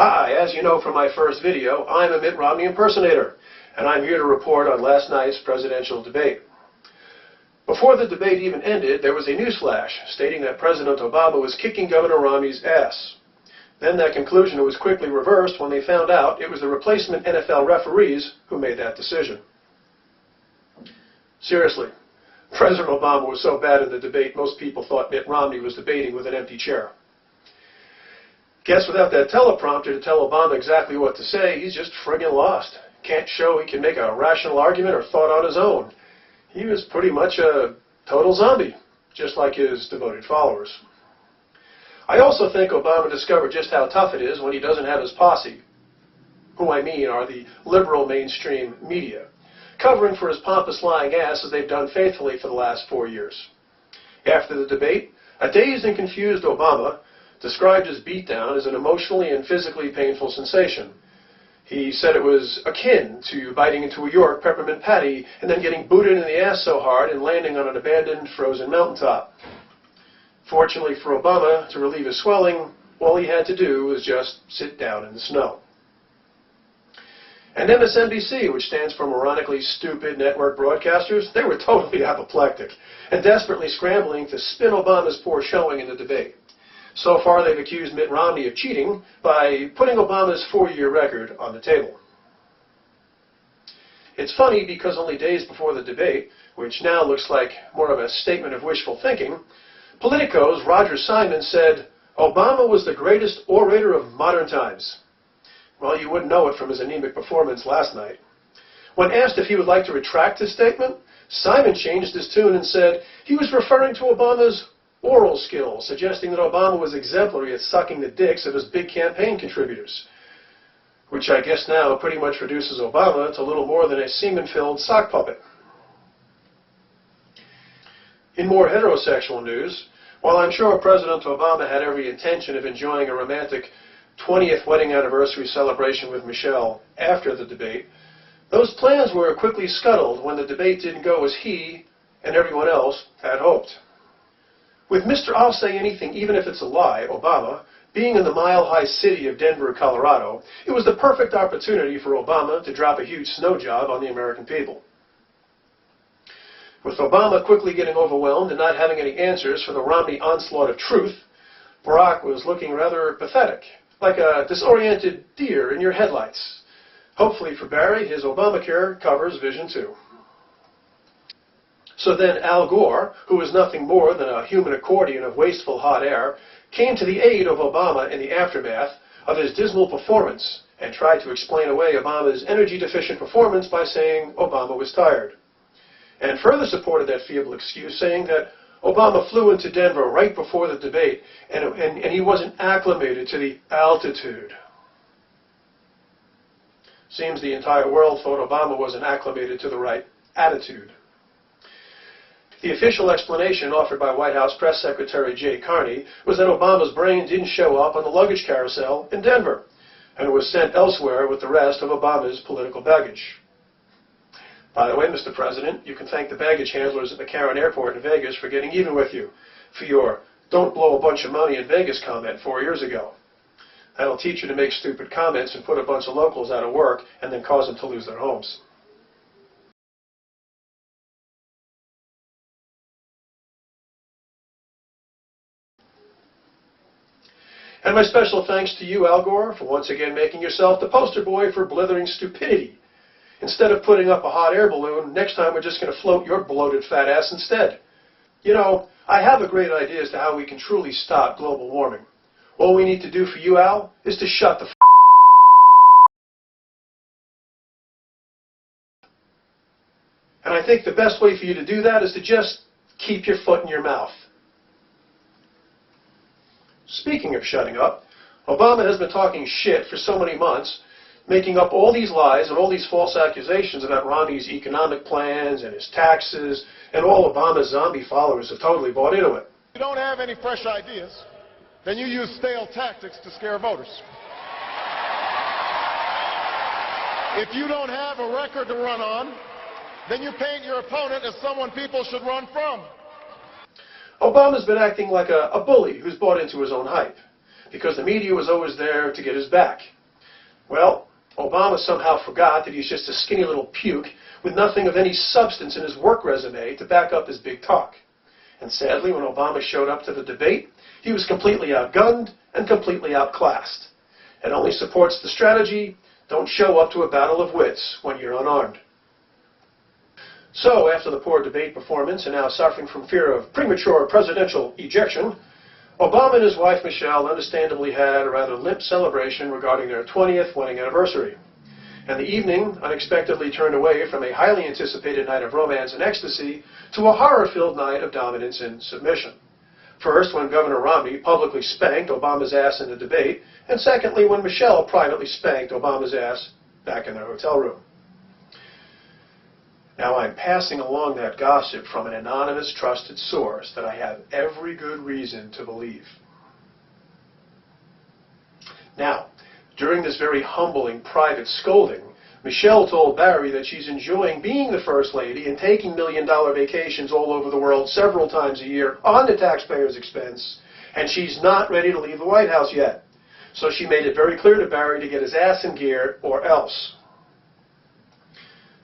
Hi, as you know from my first video, I'm a Mitt Romney impersonator, and I'm here to report on last night's presidential debate. Before the debate even ended, there was a newsflash stating that President Obama was kicking Governor Romney's ass. Then that conclusion was quickly reversed when they found out it was the replacement NFL referees who made that decision. Seriously, President Obama was so bad in the debate, most people thought Mitt Romney was debating with an empty chair. Guess without that teleprompter to tell Obama exactly what to say, he's just friggin' lost. Can't show he can make a rational argument or thought on his own. He was pretty much a total zombie, just like his devoted followers. I also think Obama discovered just how tough it is when he doesn't have his posse, who I mean are the liberal mainstream media, covering for his pompous lying ass as they've done faithfully for the last 4 years. After the debate, a dazed and confused Obama described his beatdown as an emotionally and physically painful sensation. He said it was akin to biting into a York peppermint patty and then getting booted in the ass so hard and landing on an abandoned frozen mountaintop. Fortunately for Obama, to relieve his swelling, all he had to do was just sit down in the snow. And MSNBC, which stands for Moronically Stupid Network Broadcasters, they were totally apoplectic and desperately scrambling to spin Obama's poor showing in the debate. So far, they've accused Mitt Romney of cheating by putting Obama's 4-year record on the table. It's funny because only days before the debate, which now looks like more of a statement of wishful thinking, Politico's Roger Simon said, "Obama was the greatest orator of modern times." Well, you wouldn't know it from his anemic performance last night. When asked if he would like to retract his statement, Simon changed his tune and said he was referring to Obama's oral skills, suggesting that Obama was exemplary at sucking the dicks of his big campaign contributors, which I guess now pretty much reduces Obama to little more than a semen-filled sock puppet. In more heterosexual news, while I'm sure President Obama had every intention of enjoying a romantic 20th wedding anniversary celebration with Michelle after the debate, those plans were quickly scuttled when the debate didn't go as he and everyone else had hoped. With Mr. I'll say anything, even if it's a lie, Obama, being in the mile-high city of Denver, Colorado, it was the perfect opportunity for Obama to drop a huge snow job on the American people. With Obama quickly getting overwhelmed and not having any answers for the Romney onslaught of truth, Barack was looking rather pathetic, like a disoriented deer in your headlights. Hopefully for Barry, his Obamacare covers vision too. So then Al Gore, who was nothing more than a human accordion of wasteful hot air, came to the aid of Obama in the aftermath of his dismal performance and tried to explain away Obama's energy-deficient performance by saying Obama was tired. And further supported that feeble excuse, saying that Obama flew into Denver right before the debate and he wasn't acclimated to the altitude. Seems the entire world thought Obama wasn't acclimated to the right attitude. The official explanation offered by White House Press Secretary Jay Carney was that Obama's brain didn't show up on the luggage carousel in Denver, and it was sent elsewhere with the rest of Obama's political baggage. By the way, Mr. President, you can thank the baggage handlers at McCarran Airport in Vegas for getting even with you for your "don't blow a bunch of money in Vegas" comment 4 years ago. That'll teach you to make stupid comments and put a bunch of locals out of work and then cause them to lose their homes. And my special thanks to you, Al Gore, for once again making yourself the poster boy for blithering stupidity. Instead of putting up a hot air balloon, next time we're just going to float your bloated fat ass instead. You know, I have a great idea as to how we can truly stop global warming. All we need to do for you, Al, is to shut the And I think the best way for you to do that is to just keep your foot in your mouth. Speaking of shutting up, Obama has been talking shit for so many months, making up all these lies and all these false accusations about Romney's economic plans and his taxes, and all Obama's zombie followers have totally bought into it. If you don't have any fresh ideas, then you use stale tactics to scare voters. If you don't have a record to run on, then you paint your opponent as someone people should run from. Obama's been acting like a bully who's bought into his own hype. because the media was always there to get his back. Well, Obama somehow forgot that he's just a skinny little puke with nothing of any substance in his work resume to back up his big talk. And sadly, when Obama showed up to the debate, he was completely outgunned and completely outclassed. It only supports the strategy, don't show up to a battle of wits when you're unarmed. So, after the poor debate performance and now suffering from fear of premature presidential ejection, Obama and his wife Michelle understandably had a rather limp celebration regarding their 20th wedding anniversary. And the evening unexpectedly turned away from a highly anticipated night of romance and ecstasy to a horror-filled night of dominance and submission. First, when Governor Romney publicly spanked Obama's ass in the debate, and secondly, when Michelle privately spanked Obama's ass back in their hotel room. Now, I'm passing along that gossip from an anonymous, trusted source that I have every good reason to believe. Now, during this very humbling private scolding, Michelle told Barry that she's enjoying being the First Lady and taking million-dollar vacations all over the world several times a year on the taxpayers' expense, and she's not ready to leave the White House yet. So she made it very clear to Barry to get his ass in gear or else.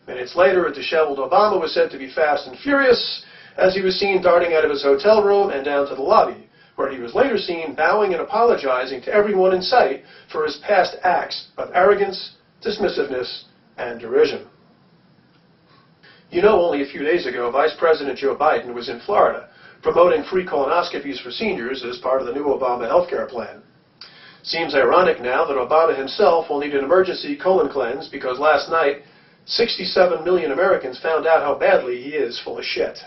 Minutes later, a disheveled Obama was said to be fast and furious as he was seen darting out of his hotel room and down to the lobby, where he was later seen bowing and apologizing to everyone in sight for his past acts of arrogance, dismissiveness, and derision. You know, only a few days ago, Vice President Joe Biden was in Florida promoting free colonoscopies for seniors as part of the new Obama health care plan. Seems ironic now that Obama himself will need an emergency colon cleanse because last night 67 million Americans found out how badly he is full of shit.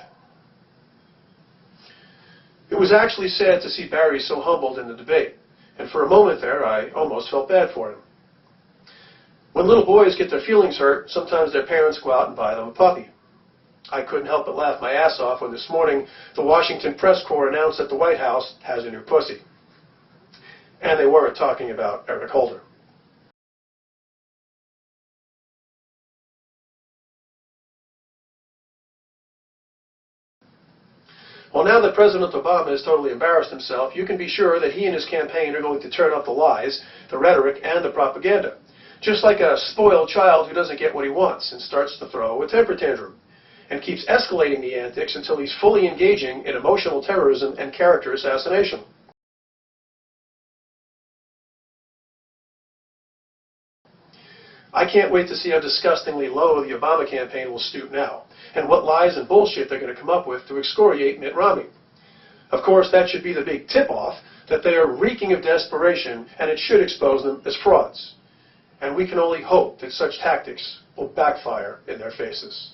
It was actually sad to see Barry so humbled in the debate, and for a moment there I almost felt bad for him. When little boys get their feelings hurt, sometimes their parents go out and buy them a puppy. I couldn't help but laugh my ass off when this morning the Washington Press Corps announced that the White House has a new pussy. And they weren't talking about Eric Holder. Well, now that President Obama has totally embarrassed himself, you can be sure that he and his campaign are going to turn up the lies, the rhetoric, and the propaganda. Just like a spoiled child who doesn't get what he wants and starts to throw a temper tantrum, and keeps escalating the antics until he's fully engaging in emotional terrorism and character assassination. I can't wait to see how disgustingly low the Obama campaign will stoop now, and what lies and bullshit they're going to come up with to excoriate Mitt Romney. Of course, that should be the big tip-off that they are reeking of desperation, and it should expose them as frauds. And we can only hope that such tactics will backfire in their faces.